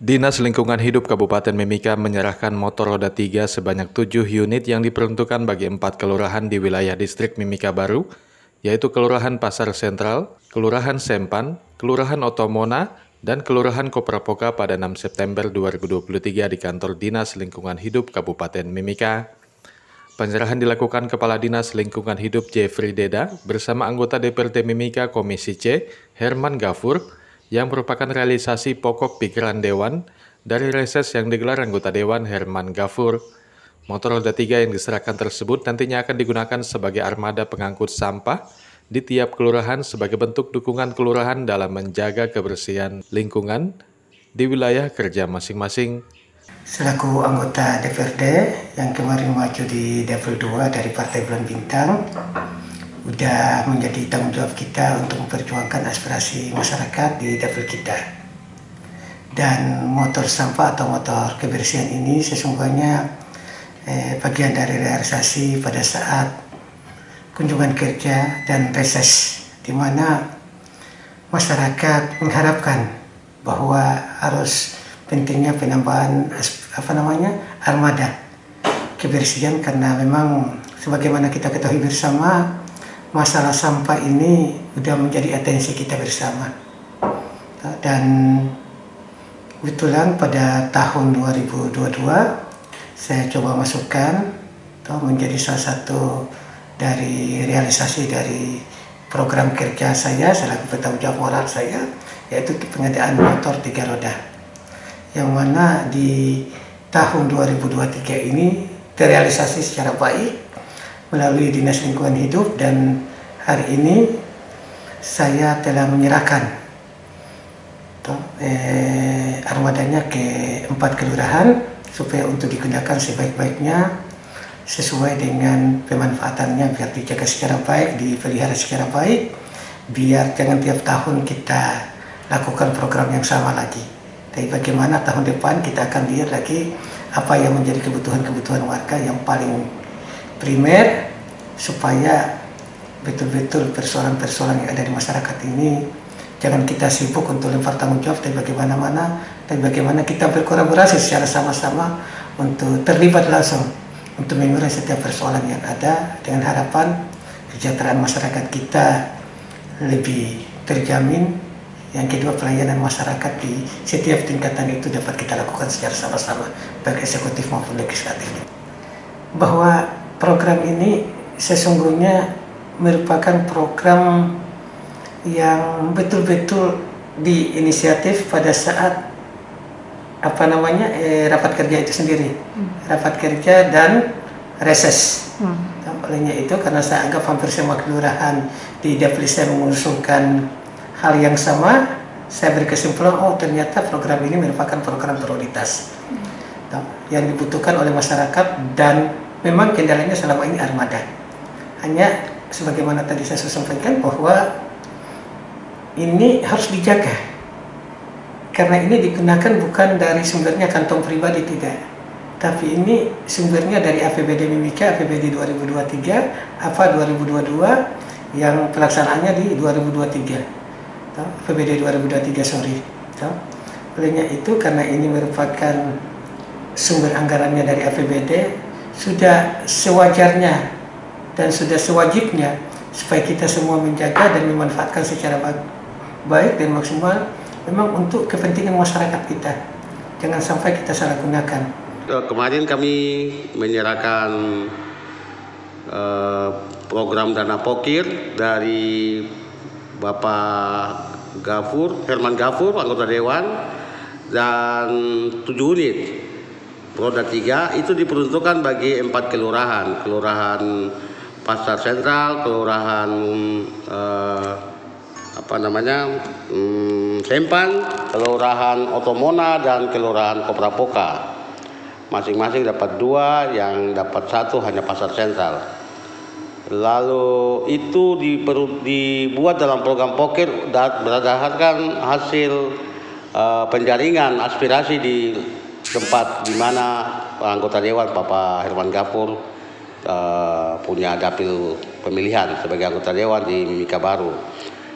Dinas Lingkungan Hidup Kabupaten Mimika menyerahkan motor roda 3 sebanyak 7 unit yang diperuntukkan bagi 4 kelurahan di wilayah distrik Mimika Baru, yaitu Kelurahan Pasar Sentral, Kelurahan Sempan, Kelurahan Otomona, dan Kelurahan Koprapoka pada 6 September 2023 di kantor Dinas Lingkungan Hidup Kabupaten Mimika. Penyerahan dilakukan Kepala Dinas Lingkungan Hidup Jeffrey Deda bersama anggota DPRD Mimika Komisi C, Herman Gafur, yang merupakan realisasi pokok pikiran Dewan dari reses yang digelar anggota Dewan Herman Gafur. Motor roda 3 yang diserahkan tersebut nantinya akan digunakan sebagai armada pengangkut sampah di tiap kelurahan sebagai bentuk dukungan kelurahan dalam menjaga kebersihan lingkungan di wilayah kerja masing-masing. Selaku anggota DPRD yang kemarin maju di Dapil 2 dari Partai Bulan Bintang, udah menjadi tanggung jawab kita untuk memperjuangkan aspirasi masyarakat di dapil kita. Dan motor sampah atau motor kebersihan ini sesungguhnya bagian dari realisasi pada saat kunjungan kerja dan reses, di mana masyarakat mengharapkan bahwa harus pentingnya penambahan armada kebersihan, karena memang sebagaimana kita ketahui bersama, masalah sampah ini sudah menjadi atensi kita bersama. Dan kebetulan pada tahun 2022 saya coba masukkan menjadi salah satu dari realisasi dari program kerja saya selaku penanggung jawab moral saya, yaitu pengadaan motor 3 roda, yang mana di tahun 2023 ini terrealisasi secara baik melalui Dinas Lingkungan Hidup, dan hari ini saya telah menyerahkan armadanya ke 4 kelurahan supaya untuk digunakan sebaik-baiknya sesuai dengan pemanfaatannya, biar dijaga secara baik, dipelihara secara baik, biar jangan tiap tahun kita lakukan program yang sama lagi. Tapi bagaimana tahun depan kita akan lihat lagi apa yang menjadi kebutuhan-kebutuhan warga yang paling primer, supaya betul-betul persoalan-persoalan yang ada di masyarakat ini jangan kita sibuk untuk lempar tanggung jawab, tapi bagaimana kita berkolaborasi secara sama-sama untuk terlibat langsung untuk mengurai setiap persoalan yang ada, dengan harapan kesejahteraan masyarakat kita lebih terjamin. Yang kedua, pelayanan masyarakat di setiap tingkatan itu dapat kita lakukan secara sama-sama, baik eksekutif maupun legislatif. Bahwa program ini sesungguhnya merupakan program yang betul-betul diinisiatif pada saat rapat kerja itu sendiri, rapat kerja dan reses. Olehnya itu, karena saya anggap hampir semua kelurahan di dapil saya mengusulkan hal yang sama, saya berkesimpulan, ternyata program ini merupakan program prioritas yang dibutuhkan oleh masyarakat, dan memang kendalanya selama ini armada. Hanya sebagaimana tadi saya sampaikan bahwa ini harus dijaga, karena ini digunakan bukan dari sumbernya kantong pribadi, tidak, tapi ini sumbernya dari APBD Mimika, APBD 2023, APA 2022 yang pelaksanaannya di 2023. APBD 2023, olehnya itu, karena ini merupakan sumber anggarannya dari APBD, sudah sewajarnya dan sudah sewajibnya supaya kita semua menjaga dan memanfaatkan secara baik dan maksimal, memang untuk kepentingan masyarakat kita. Jangan sampai kita salah gunakan. Kemarin kami menyerahkan program dana pokir dari Bapak Herman Gafur, anggota Dewan, dan 7 unit roda 3 itu diperuntukkan bagi 4 kelurahan, Kelurahan Pasar Sentral, Kelurahan Sempan, Kelurahan Otomona, dan Kelurahan Koprapoka. Masing-masing dapat 2, yang dapat 1 hanya Pasar Sentral. Lalu itu dibuat dalam program pokir berdasarkan hasil penjaringan aspirasi di tempat di mana anggota Dewan Bapak Herman Gafur punya dapil pemilihan sebagai anggota Dewan di Mimika Baru.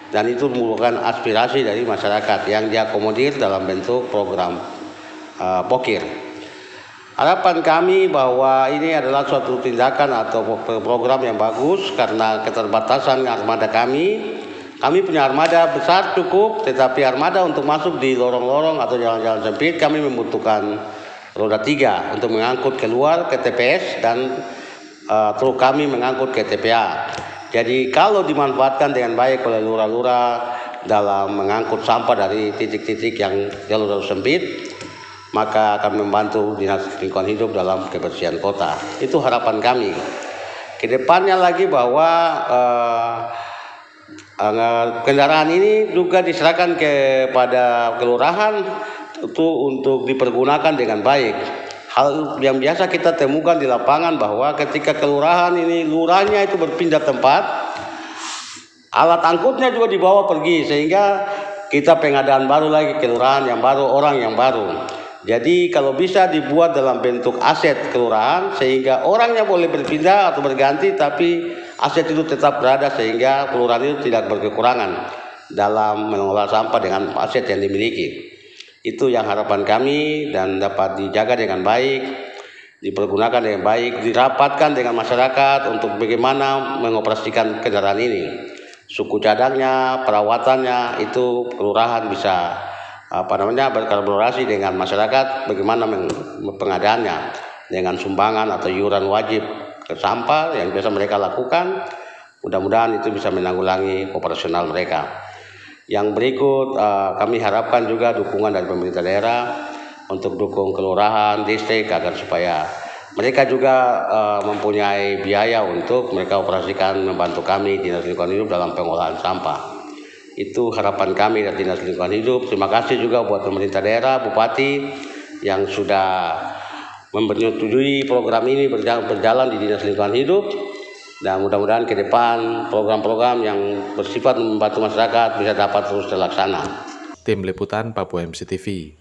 Dan itu merupakan aspirasi dari masyarakat yang diakomodir dalam bentuk program Pokir. Harapan kami bahwa ini adalah suatu tindakan atau program yang bagus karena keterbatasan armada kami. Kami punya armada besar cukup, tetapi armada untuk masuk di lorong-lorong atau jalan-jalan sempit kami membutuhkan roda 3 untuk mengangkut keluar ke TPS dan truk kami mengangkut ke TPA. Jadi kalau dimanfaatkan dengan baik oleh lurah-lurah dalam mengangkut sampah dari titik-titik yang jalur sempit, maka akan membantu Dinas Lingkungan Hidup dalam kebersihan kota. Itu harapan kami. Kedepannya lagi bahwa kendaraan ini juga diserahkan kepada kelurahan itu untuk dipergunakan dengan baik. Hal yang biasa kita temukan di lapangan bahwa ketika kelurahan ini lurahnya itu berpindah tempat, alat angkutnya juga dibawa pergi sehingga kita pengadaan baru lagi kelurahan yang baru, orang yang baru. Jadi kalau bisa dibuat dalam bentuk aset kelurahan sehingga orangnya boleh berpindah atau berganti tapi aset itu tetap berada sehingga kelurahan itu tidak berkekurangan dalam mengelola sampah dengan aset yang dimiliki. Itu yang harapan kami dan dapat dijaga dengan baik, dipergunakan dengan baik, dirapatkan dengan masyarakat untuk bagaimana mengoperasikan kendaraan ini. Suku cadangnya, perawatannya itu kelurahan bisa berkolaborasi dengan masyarakat bagaimana pengadaannya dengan sumbangan atau iuran wajib ke sampah yang biasa mereka lakukan. Mudah-mudahan itu bisa menanggulangi operasional mereka. Yang berikut kami harapkan juga dukungan dari pemerintah daerah untuk dukung kelurahan, distrik agar supaya mereka juga mempunyai biaya untuk mereka operasikan membantu kami Dinas Lingkungan Hidup dalam pengolahan sampah. Itu harapan kami dari Dinas Lingkungan Hidup. Terima kasih juga buat pemerintah daerah, Bupati yang sudah menyetujui program ini berjalan di Dinas Lingkungan Hidup. Dan mudah-mudahan ke depan program-program yang bersifat membantu masyarakat bisa dapat terus terlaksana. Tim Liputan Papua MCTV.